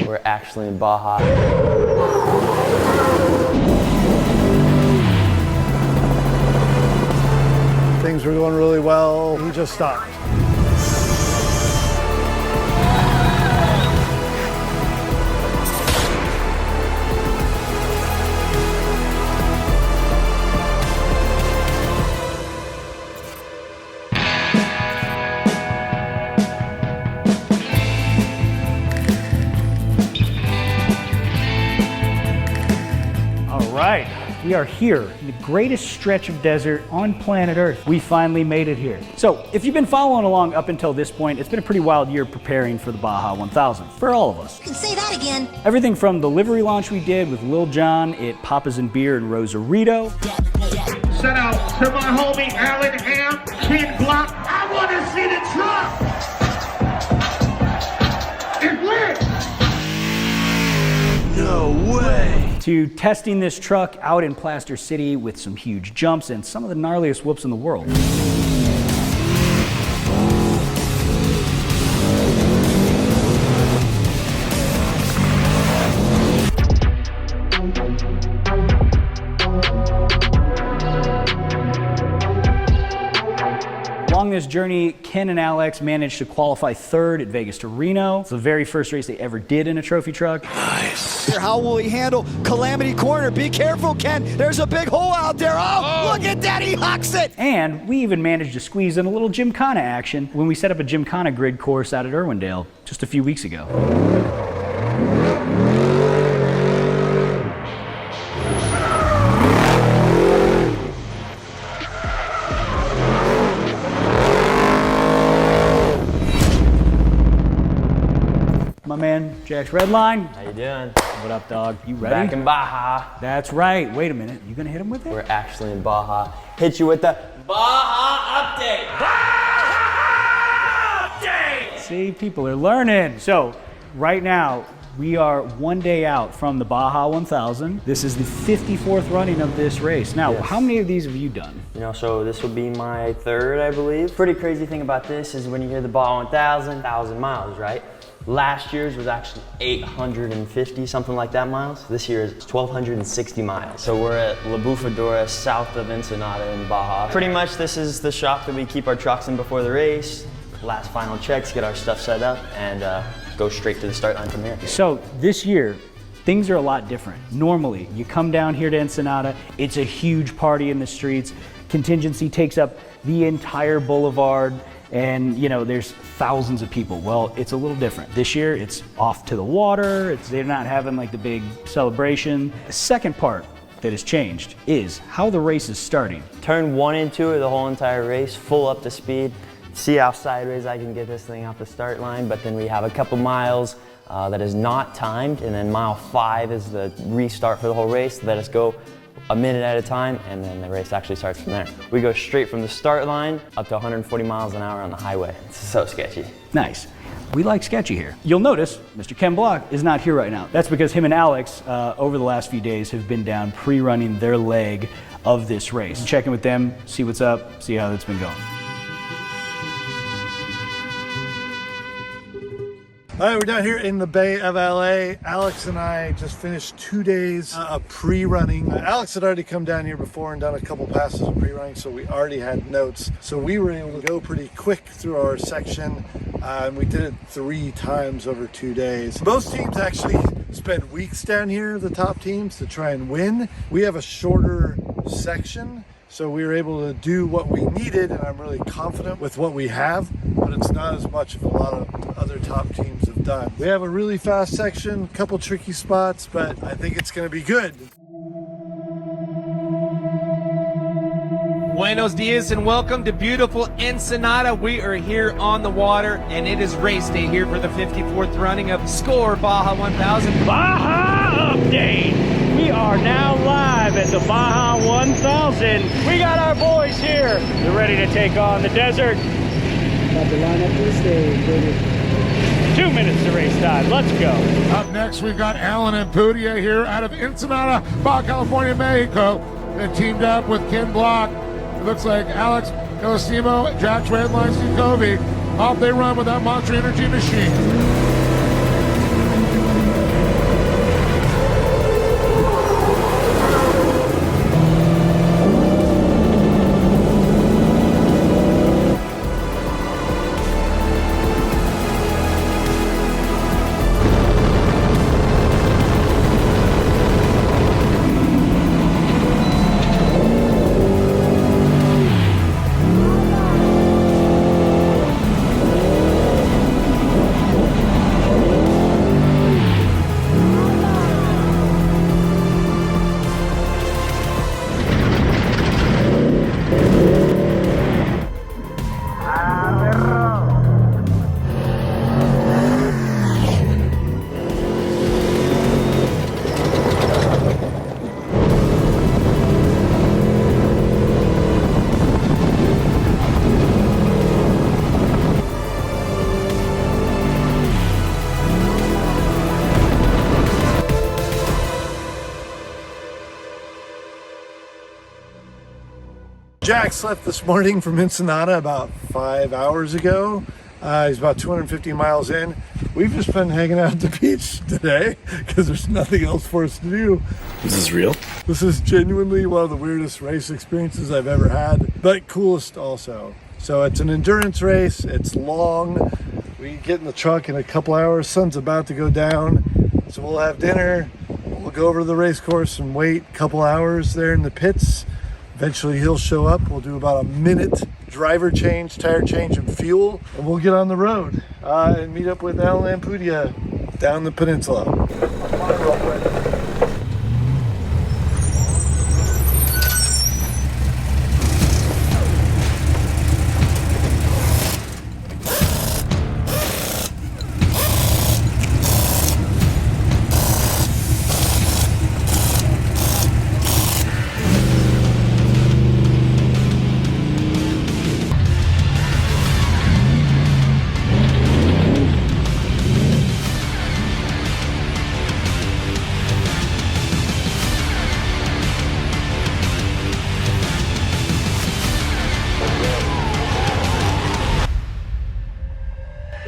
We're actually in Baja. Things were going really well. He just stopped. Right, we are here in the greatest stretch of desert on planet Earth. We finally made it here. So if you've been following along up until this point, it's been a pretty wild year preparing for the Baja 1000 for all of us. You can say that again. Everything from the livery launch we did with Lil Jon at Papa's and Beer in Rosarito. Shout out to my homie Alan Amp, Kid Block. I want to see the truck. It's lit. No way. To testing this truck out in Plaster City with some huge jumps and some of the gnarliest whoops in the world. Along this journey, Ken and Alex managed to qualify third at Vegas to Reno. It's the very first race they ever did in a trophy truck. Nice. How will he handle Calamity Corner? Be careful, Ken. There's a big hole out there. Oh, look at that. He hucks it. And we even managed to squeeze in a little Gymkhana action when we set up a Gymkhana grid course out at Irwindale just a few weeks ago. My man, Jack's Redline. How you doing? What up, dog? You ready? Back in Baja. That's right. Wait a minute. You gonna hit him with it? We're actually in Baja. Hit you with the Baja update. Baja update! See, people are learning. So, right now, we are one day out from the Baja 1000. This is the 54th running of this race. Now, Yes. How many of these have you done? You know, so this will be my third, I believe. Pretty crazy thing about this is when you hear the Baja 1,000 miles, right? Last year's was actually 850, something like that miles. This year is 1,260 miles. So we're at La Bufadora, south of Ensenada in Baja. Pretty much this is the shop that we keep our trucks in before the race. Last final checks, get our stuff set up, and go straight to the start line from here. So, this year, things are a lot different. Normally, you come down here to Ensenada, it's a huge party in the streets. Contingency takes up the entire boulevard. And you know, there's thousands of people. Well, it's a little different. This year, it's off to the water. They're not having like the big celebration. The second part that has changed is how the race is starting. Turn 1 and 2 of the whole entire race, full up to speed. See how sideways I can get this thing off the start line, but then we have a couple miles that is not timed, and then mile 5 is the restart for the whole race. Let us go a minute at a time, and then the race actually starts from there. We go straight from the start line up to 140 miles an hour on the highway. It's so sketchy. Nice. We like sketchy here. You'll notice Mr. Ken Block is not here right now. That's because him and Alex, over the last few days, have been down pre-running their leg of this race. Check in with them, see what's up, see how it's been going. All right, we're down here in the Bay of LA. Alex and I just finished 2 days of pre-running. Alex had already come down here before and done a couple passes of pre-running, so we already had notes. So we were able to go pretty quick through our section. And we did it 3 times over 2 days. Most teams actually spend weeks down here, the top teams, to try and win. We have a shorter section, so we were able to do what we needed, and I'm really confident with what we have, but it's not as much of a lot of other top teams have done. We have a really fast section, a couple tricky spots, but I think it's gonna be good. Buenos dias and welcome to beautiful Ensenada. We are here on the water and it is race day here for the 54th running of Score Baja 1000. Baja update! We are now live at the Baja 1000. We got our boys here. They're ready to take on the desert. About to line up to the stage, baby. 2 minutes to race time. Let's go. Up next, we've got Alan Ampudia here out of Ensenada, Baja California, Mexico. They teamed up with Ken Block. It looks like Alex Elosimo, Jack's Redline, Steve Covey. Off they run with that Monster Energy machine. Jax left this morning from Ensenada about 5 hours ago. He's about 250 miles in. We've just been hanging out at the beach today because there's nothing else for us to do. This is real? This is genuinely one of the weirdest race experiences I've ever had, but coolest also. So it's an endurance race, it's long. We get in the truck in a couple hours, sun's about to go down. So we'll have dinner, we'll go over to the race course and wait a couple hours there in the pits. Eventually he'll show up. We'll do about a minute driver change, tire change, and fuel, and we'll get on the road and meet up with Alan Ampudia down the peninsula.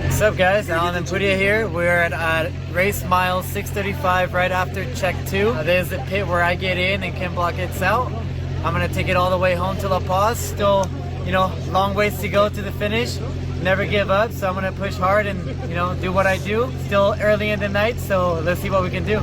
What's up guys, Alan Ampudia here. We're at race mile 635 right after check 2. There's the pit where I get in and Ken Block gets out. I'm gonna take it all the way home to La Paz. Still, long ways to go to the finish. Never give up, so I'm gonna push hard and, do what I do. Still early in the night, so let's see what we can do.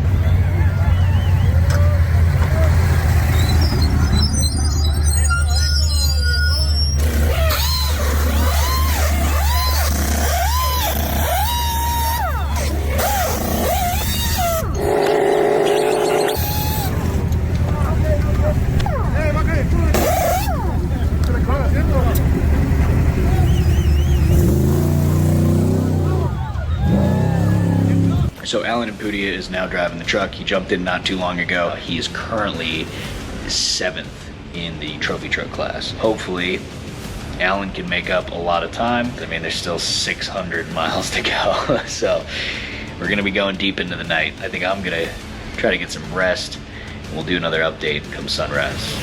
So Alan Ampudia is now driving the truck. He jumped in not too long ago. He is currently 7th in the trophy truck class. Hopefully, Alan can make up a lot of time. I mean, there's still 600 miles to go. So we're gonna be going deep into the night. I think I'm gonna try to get some rest. And we'll do another update come sunrise.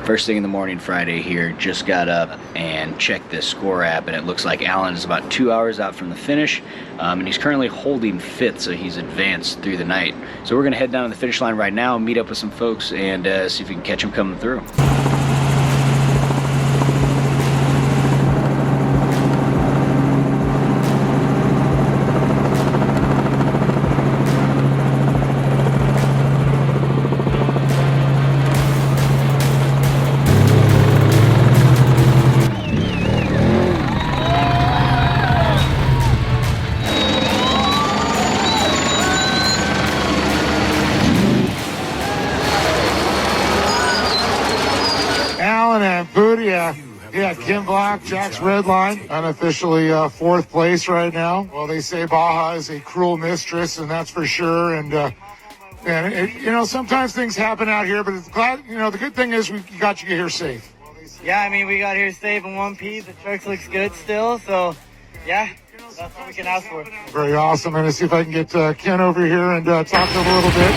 First thing in the morning Friday here, just got up and checked this score app, and it looks like Alan is about 2 hours out from the finish, and he's currently holding 5th, so he's advanced through the night. So we're gonna head down to the finish line right now, meet up with some folks, and see if we can catch him coming through. Ampudia, Ken Block, Jack's Redline, unofficially 4th place right now. Well, they say Baja is a cruel mistress, and that's for sure. And sometimes things happen out here, but it's glad, the good thing is we got you here safe. Yeah, I mean, we got here safe in one piece. The truck looks good still, so yeah, that's what we can ask for. Very awesome. I'm going to see if I can get Ken over here and talk to him a little bit.